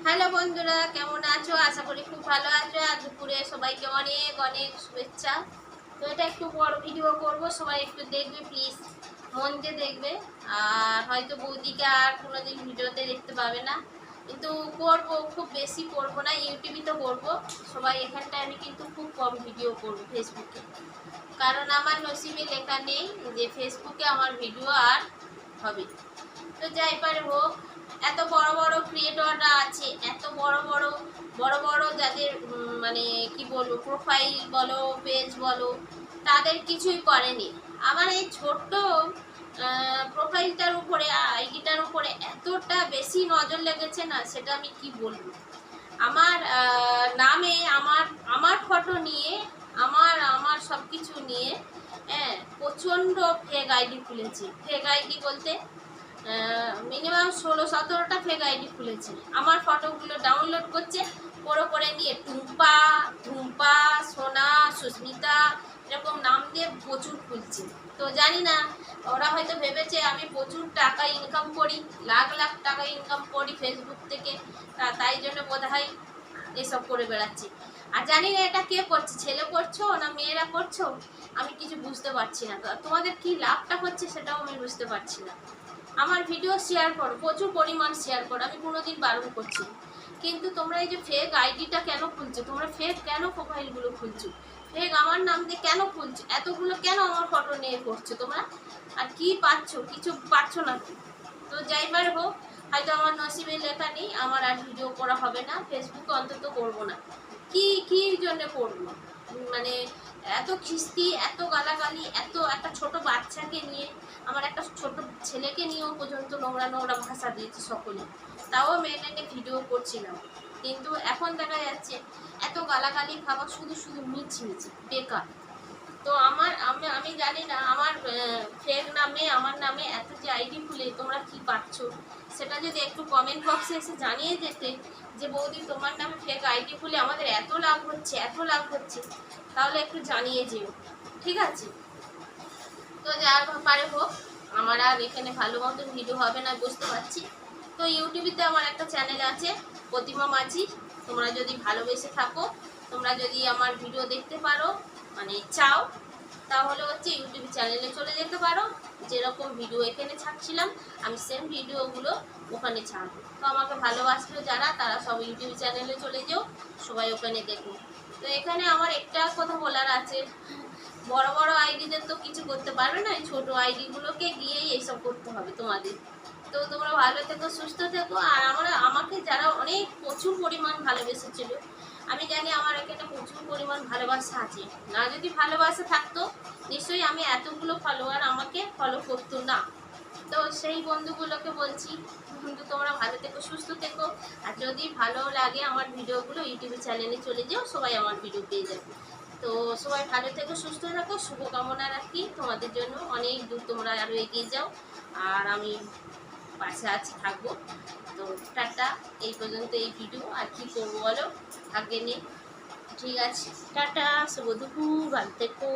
Hello বন্ধুরা, কেমন আছো? আশা করি খুব ভালো আছো। আর দুপুরে সবাইকে অনেক অনেক শুভেচ্ছা। তো এটা একটু বড় ভিডিও করব, সবাই একটু দেখবে প্লিজ, মন দিয়ে দেখবে। আর হয়তো বৌদিকে আর কোনোদিন ভিডিওতে দেখতে পাবে না, কিন্তু করব, খুব বেশি করব না। ইউটিউবে তো করবো সবাই, এখানটায় আমি কিন্তু খুব কম ভিডিও করব ফেসবুকে, কারণ আমার নসিবে লেখা নেই যে ফেসবুকে আমার ভিডিও আর হবে। তো যাই পারে হোক, এত বড় বড় ক্রিয়েটররা আছে, এত বড় বড় বড় বড় যাদের মানে কি বলবো, প্রোফাইল বলো পেজ বলো, তাদের কিছুই করেনি। আমার এই ছোট্ট প্রোফাইলটার উপরে, আইডিটার উপরে এতটা বেশি নজর লেগেছে না, সেটা আমি কি বলবো। আমার নামে, আমার আমার ফটো নিয়ে, আমার আমার সব কিছু নিয়ে, হ্যাঁ, প্রচণ্ড ফেক আইডি খুলেছি। ফেক আইডি বলতে মিনিমাম 16-17টা ফেক আইডি খুলেছে। আমার ফটোগুলো ডাউনলোড করছে, করে নিয়ে টুম্পা, টুম্পা, সোনা, সুস্মিতা এরকম নাম দিয়ে প্রচুর খুলছে। তো জানি না, ওরা হয়তো ভেবেছে আমি প্রচুর টাকা ইনকাম করি, লাখ লাখ টাকা ইনকাম করি ফেসবুক থেকে, তাই জন্য বোধ হয় এসব করে বেড়াচ্ছি। আর জানি না এটা কে করছে, ছেলে করছো না মেয়েরা করছো, আমি কিছু বুঝতে পারছি না। তোমাদের কি লাভটা হচ্ছে সেটাও আমি বুঝতে পারছি না। আমার ভিডিও শেয়ার করো, প্রচুর পরিমাণ শেয়ার করো, আমি কোনোদিন বারণ করছি, কিন্তু তোমরা এই যে ফেক আইডিটা কেন খুলছো, তোমরা ফেক কেন প্রোফাইলগুলো খুলছো, ফেক আমার নাম দিয়ে কেন খুলছো, এতগুলো কেন আমার ফটো নিয়ে করছো তোমরা? আর কি পাচ্ছ? কিছু পাচ্ছ না। তো যাই বার হোক, হয়তো আমার নসিবে লেখা নেই, আমার আর ভিডিও করা হবে না, ফেসবুকে অন্তত করবো না। কি জন্য করবো? মানে এত খিস্তি, এত গালাগালি, এত একটা ছোট বাচ্চাকে নিয়ে, আমার একটা ছোট ছেলেকে নিয়েও পর্যন্ত নোংরা নোংরা ভাষা দিয়েছে সকলে, তাও মেনে নিয়ে ভিডিও করছিলাম। কিন্তু এখন দেখা যাচ্ছে এত গালাগালি খাওয়া শুধু শুধু মিছি বেকার। তো আমি জানি না, আমার ফেক নামে, আমার নামে এত যে আইডি খুলে তোমরা কি পাচ্ছ, সেটা যদি একটু কমেন্ট বক্সে এসে জানিয়ে যেতে যে বৌদি তোমার নামে ফেক আইডি খুলে আমাদের এত লাভ হচ্ছে, এত লাভ হচ্ছে, তাহলে একটু জানিয়ে যেও, ঠিক আছে? তো যা পারে হোক, আমার আর এখানে ভালো মতো ভিডিও হবে না বুঝতে পারছি। তো ইউটিউবেতে আমার একটা চ্যানেল আছে, প্রতিমা মাঝি। তোমরা যদি ভালোবেসে থাকো, তোমরা যদি আমার ভিডিও দেখতে পারো, মানে চাও, তাহলে হচ্ছে ইউটিউব চ্যানেলে চলে যেতে পারো। যেরকম ভিডিও এখানে ছাড়ছিলাম, আমি সেম ভিডিওগুলো ওখানে ছাড়বো। তো আমাকে ভালোবাসলো যারা, তারা সব ইউটিউব চ্যানেলে চলে যাও, সবাই ওখানে দেখো। তো এখানে আমার একটা কথা বলার আছে, বড় বড় আইডিদের তো কিছু করতে পারবে না, এই ছোটো আইডিগুলোকে গিয়েই এইসব করতে হবে তোমাদের। তো তোমরা ভালো থেকো, সুস্থ থেকো। আর আমাকে যারা অনেক প্রচুর পরিমাণ ভালোবেসেছিল, আমি জানি আমার এখানে প্রচুর পরিমাণ ভালোবাসা আছে। না যদি ভালোবাসা থাকতো, নিশ্চয়ই আমি এতগুলো ফলোয়ার আমাকে ফলো করতো না। তো সেই বন্ধুগুলোকে বলছি, কিন্তু তোমরা ভালো থেকো, সুস্থ থেকো। আর যদি ভালো লাগে আমার ভিডিওগুলো, ইউটিউব চ্যানেলে চলে যাও, সবাই আমার ভিডিও পেয়ে যাবে। তো সবাই ভালো থেকো, সুস্থ থাকো, শুভকামনা রাখি তোমাদের জন্য। অনেক দূর তোমরা আরও এগিয়ে যাও, আর আমি পাশে আছি, থাকবো। তো টাটা, এই পর্যন্ত এই ভিডিও। আর কি করবো বলো, আগে নেই, ঠিক আছে? টাটা, শুভ দুপুর, ভালো থেকো।